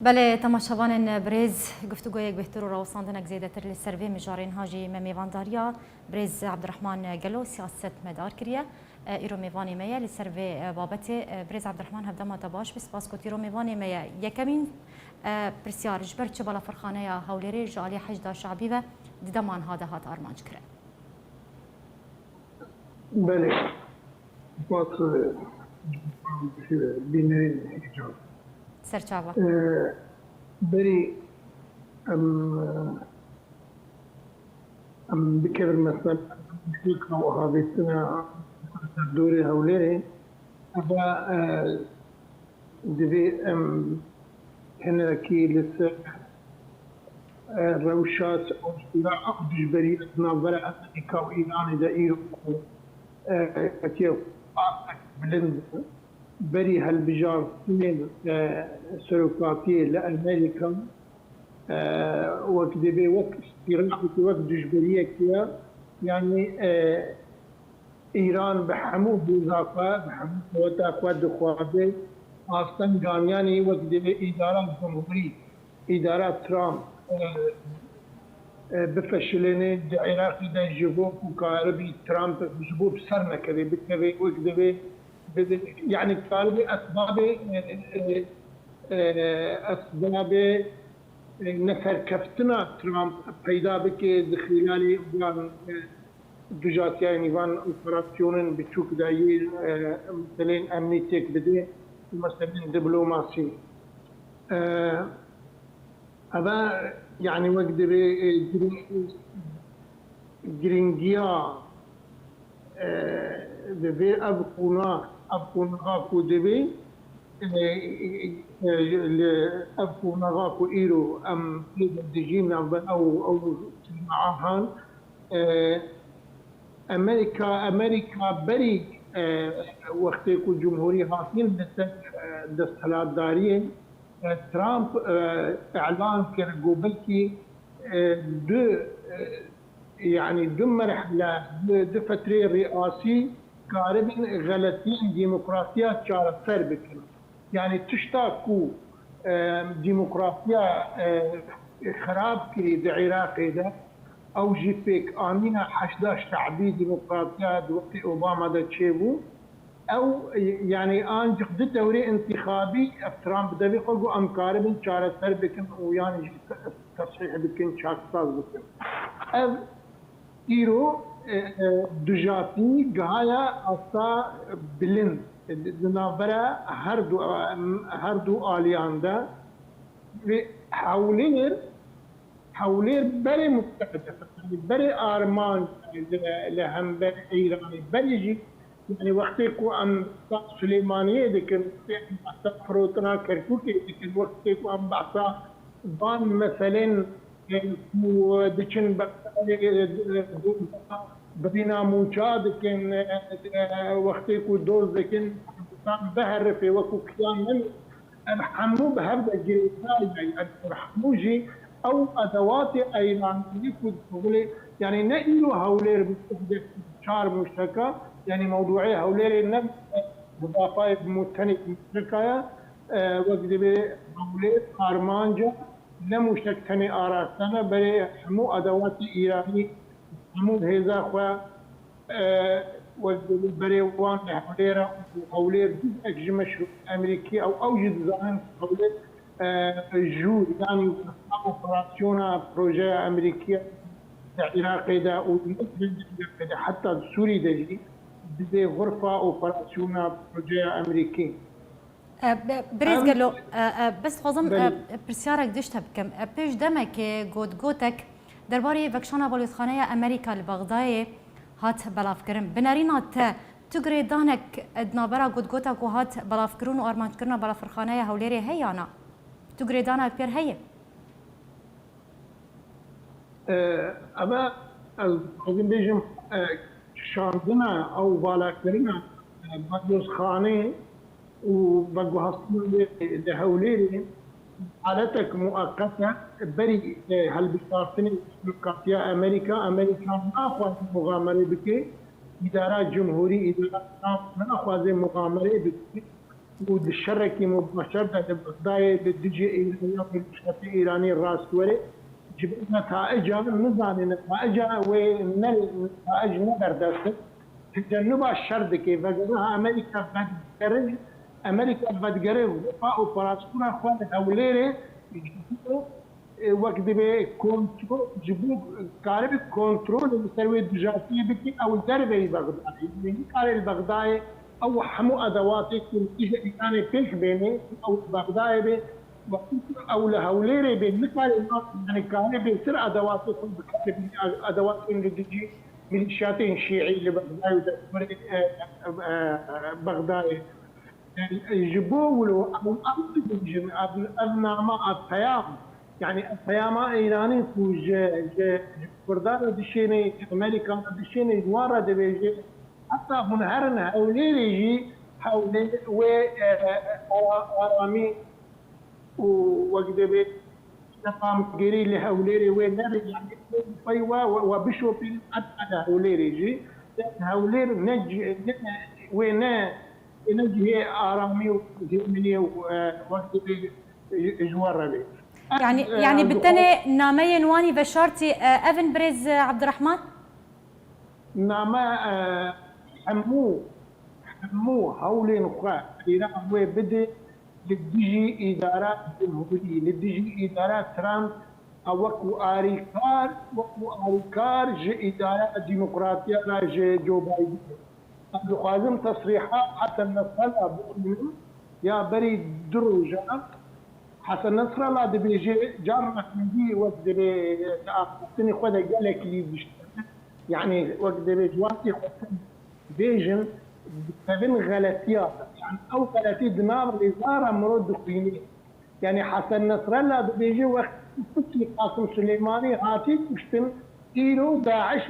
بله تماشاوان برز گفتگوی بهتر و راوساندنک زیادتر لسروی مجارین هاجی میوان داریا برز عبدالرحمن گلو سیاست مدار کریه ایرو میوانی میه لسروی بابت برز عبدالرحمن هفته ما تباش بس باس کت ایرو میوانی میه یکمین پرسیار جبر چه بالا فرخانه یا هولیری جالی حشد شعبی و دیدمان هاده هات آرمانج کرد. بله باس بینرین ایجاد سرچاوا بری ام بكر مثلا بيكنا وهابتنا دوري هوليري أبا دبي هنا كي لسه روشات أو صراع أقدش بري نظرة أمريكا وإيران دائر كتير بلند بري هالبجار من سلوكاتية لأمريكا وقت دبي وقت استيراد وقت دجبرية كيا يعني إيران بحمو بوزاقة بحمو وتاقوى دخوابي أصلا قانياني وقت دبي إدارة جمهوري إدارة ترامب بفشلين العراق دا جبوب وكاربي ترامب جبوب سرنا كذي بكذي وقت دبي يعني كاربي أسباب نفر كفتنا ترامب پیدا بکه دخیلالی وان دجاتیای نیوان اپراسیونن بچوک دایی مثلا امنیتیک بده مثلا دیپلوماسی اما يعني وقت جرينجيا دبي أبقونا كودبي أبقونا غاكو إيرو أم دجينا أو معاهن أمريكا بري وقت يكون جمهوري هاتين دستهلات دارين ترامب اعلان كان قبلكي دو مرحله دو فتره رئاسي كاربن غلطين ديمقراطيه شارع بكن يعني تشتاكو ديمقراطيه خراب كي العراق ده او جيبك امينه 11 شعبي ديمقراطيه وقت اوباما ده تشيبو او يعني ان جقد دوري انتخابي ترامب دبي قلقو امكار من شارع سر بكن ويعني تصحيح بكن شاكساز بكن اف ايرو دجاتي غايا اصا بلند دنابرا هردو الياندا حولير بري مستهدف بري ارمان لهم ايراني بري يعني وقت کو ام سليمانيه لكن فروتنا كركوكي لكن وقت کو ام بعثا بان مثلا ودشن بدينا موشاد لكن وقت کو دوز لكن بهر في وقت كيان من حمو بهذا الجريمه يعني حموجي او ادوات ايرانيه كنت يعني نقلوا هولير بتستهدف شعر مشتركه يعني موضوعية هوليري النفس مضافات متنك مشتركة وقت هولير أرمانجا نمشتكتني آراستنا بري حمو أدوات إيراني حمو هذا خوا وقت بري وان هولير جزء مشروع أمريكي أو أوجد زمان هولير جود يعني أوبراسيونا بروجي أمريكية العراقي ده حتى سوري ده بدي غرفة أوبراسيونا بروجي أمريكي. بريز قالوا بس خازم برسيارك دشتها بكم بيش دمك جوتك درباري فكشانا باليسخانية أمريكا البغداية هات بلافكرن بنارينا تجري دانك دنابرا جوتك وهات بلافكرون وأرمانج كرنا بلافرخانية هوليري هي أنا تجري دانا بير هي. أما القديم بيجم شاندنا أو بالاكرنا بدوس خانة وبجوهصنا لهوليري حالتك مؤقتة بري هالبشارتني سلوكاتيا أمريكا ما أخذ مغامرة بكي إدارة جمهوري إدارة ما أخذ مغامرة بكي والشركة مباشرة بقضايا بالدجي الإيراني الراس ولي جبت نتائجها نظام نتائجها والنتائج نبردست تجنب الشردكي فقالها أمريكا بدقرج أمريكا بدقرج وفاء وفراسكونا أخوان أوليري وقت بكونترول جبوك قارب كنترول المسوي الدجاجية بكي أو دربي بغدادي يعني قال البغدادي أو حمو أدواتي كل شيء يعني بيك بيني أو بغدادي او لهوليري بالنسبه يعني كان بيصير ادوات ادوات اللي تجي ميليشياتين شيعي لبغداد بغداد يجيبوا له او ابناء التيام يعني التيام ايراني فوج بردار دشيني امريكا دشيني دوار دبيجي حتى منهرنا هوليري يجي حولي و ارامي وقدبي نقام جري لهوليري وين نبي يعني فيوا وبشو في أدنى هوليري جي هولير نج وين نجي آرامي وزمني وقدبي جوار ربي يعني بالتالي نامي نواني بشارتي أفن بريز عبد الرحمن ناما حمو هولين خا إيران هو بدي للديجي إدارات جمهورية للديجي إدارات ترامب وكو آريكار جي إدارات ديمقراطية جي جو بايدن لازم تصريحات حسن نصر الله يا بري دروجة حسن نصر الله دبيجي جارنا من وقت دبي تأخذني خذ قالك لي يعني وقت دبي جواتي بيجن بين غلطيات يعني او غلطي دماغ الوزاره مرود قيمي يعني حسن نصر الله بيجي وقت فتي قاسم سليماني هاتي كشتم ايرو داعش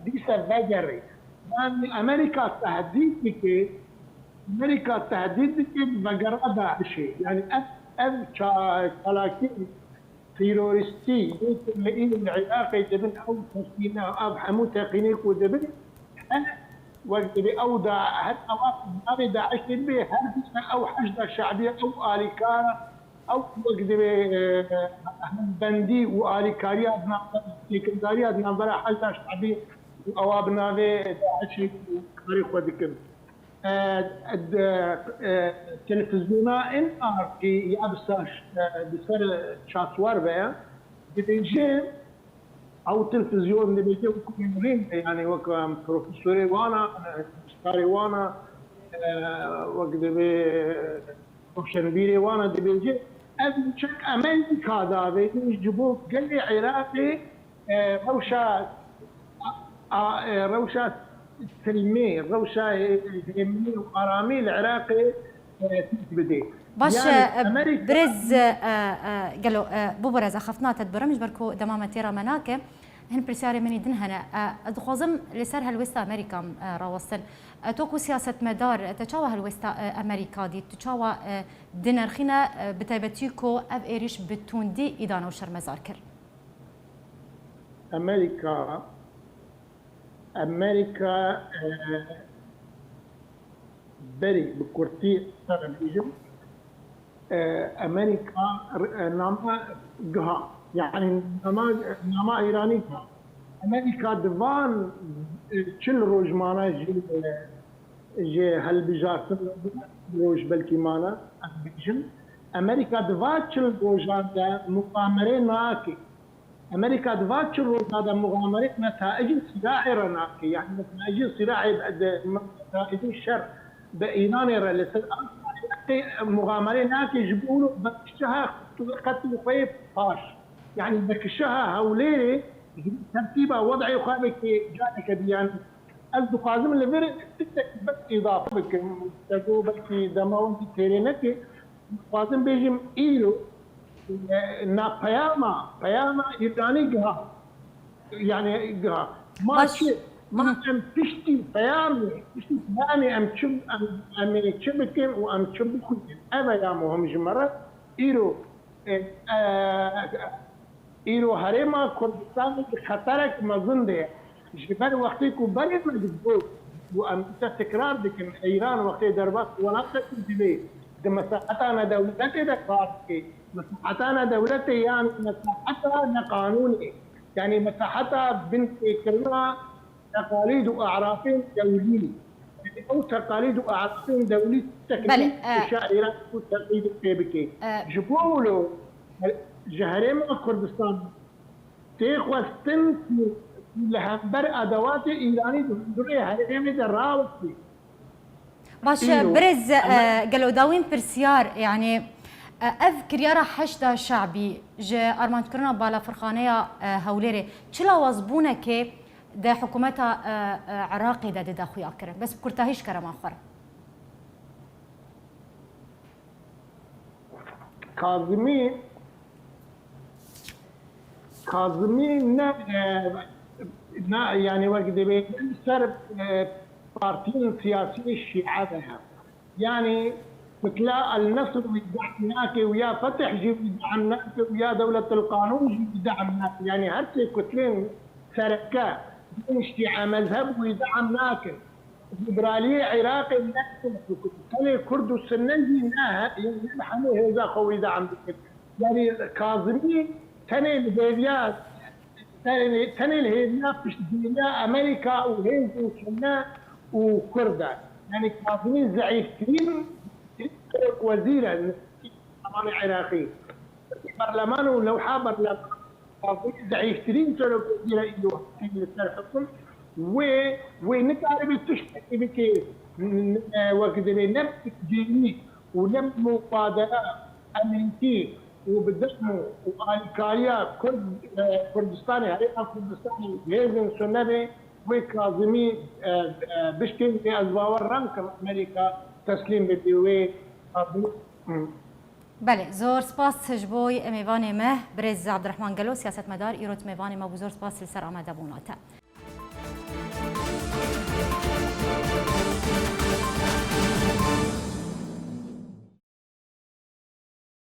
دي سفاجري يعني امريكا تهديد بك بقرا داعش يعني اف شالاكي تيرورستي اللي العراقي دبن او تسكينه او حمو تقنيك ودبن وقت بأوضع حتى وقت أبدا عشرين به أو حشد شعبية أو آليكارة أو وقت بندي وآليكاريات نظريات نظرة حشد شعبية أو أبناء عشرين تاريخ ودكم التلفزيونات إن أركي يابساش بسر شاسوار بيا بتنجي او تلفزيون اللي بيجي وكمين يعني وكم بروفيسوري وانا استاري وانا وقت بي وانا دي بيجي اشك امريكا دا بيجيبوا قال عراقي روشة سلمي روشة يمني وارامي العراقي بدي باش يعني برز قالوا بوبرز اخفنا تدبرمج بركو دمامه تيرا مناكه هن برساري مني دنهنا دخوزم لسر هالوستا امريكا راوصل توكو سياسه مدار تشاوه هالوستا امريكا دي تشاوه دنرخنا بتايبتيكو اف ايريش بتوندي ايدانا وشر مزاركر امريكا بري بكورتي تربيجم امريكا نما جها يعني نما ايراني امريكا دفان كل روج مانا جي هالبجار روج بلكي مانا بيجن امريكا دفان كل روج هذا مغامرين ناكي امريكا دفان كل روج هذا مغامرين نتائج صراعي رناكي يعني نتائج صراعي نتائج الشر بايران رلسل مغامرين هناك يجيبوا بكشها قتل فيب طاش يعني بكشها هوليري ترتيبها وضعي وخابك جانك ديان الدقازم اللي بير بس اضافه بك تجربه دموي تيرينك لازم بيجم ايلو نا بياما ايراني جها يعني جها ماشي ما ام تشتي بيامي تشتي بيامي ام تشب ام تشبكين وام تشبكين ابا يا مهم جمره ايرو هرما كردستان خطرك مزنده جبر وقتی کو بری مجبور وأمريكا تكرار دكن إيران وقت دربات ولا تكذبه مساحتنا دولتي دكاركي مساحتنا دولتي يعني مساحتها قانوني يعني مساحتها بنت كلمة تقاليد وأعراف دولية أو تقاليد وأعراف دولية تكليف شاعرة وتقليد كيبكي جبولو جهرم كردستان تخوستن لهبر أدوات إيراني دوري هرم دراوتي باش برز قالوا داوين برسيار يعني اذكر يرى حشد شعبي جا ارمان كرنا بالا فرخانيه هوليري تشلا وزبونه كي ده حكومتها عراقي ده داخوي اكرم بس بكرتاهيش كرم اخر كاظمي نا يعني وقت دبي سرب بارتين سياسي الشيعة ذهب يعني مثل النصر يدعمناك ويا فتح جيب يدعمناك ويا دولة القانون جيب يدعمناك يعني هرتي كتلين سركة الشيعة مذهب ويدعمناك الليبرالية عراقي كلي كرد والسننجي ناها يحمي هذا خوي دعم يعني كاظمي تاني الهيديات تاني الهيديات في الدنيا أمريكا وهند وسنة وكردة يعني كاظمي زعيفتين وزيرا طبعا عراقي برلمان ولو حابر كاظمي زعيفتين ترك وزيرا إيوه الحكم ونتعرف تشتكي بكيف وقت نفس ديني ونفس مبادرة أمريكية وبدعمه والكاليا كردستاني هريئة كردستاني بهذن سنبي وكاظمي بشكل أزباور رنك أمريكا تسليم بديوي بله زور سپاس جبوی میوان مه برز عبدالرحمن گلو سیاست مدار ایروت میوان ما بزرگ سپاس لسر آمده بوناته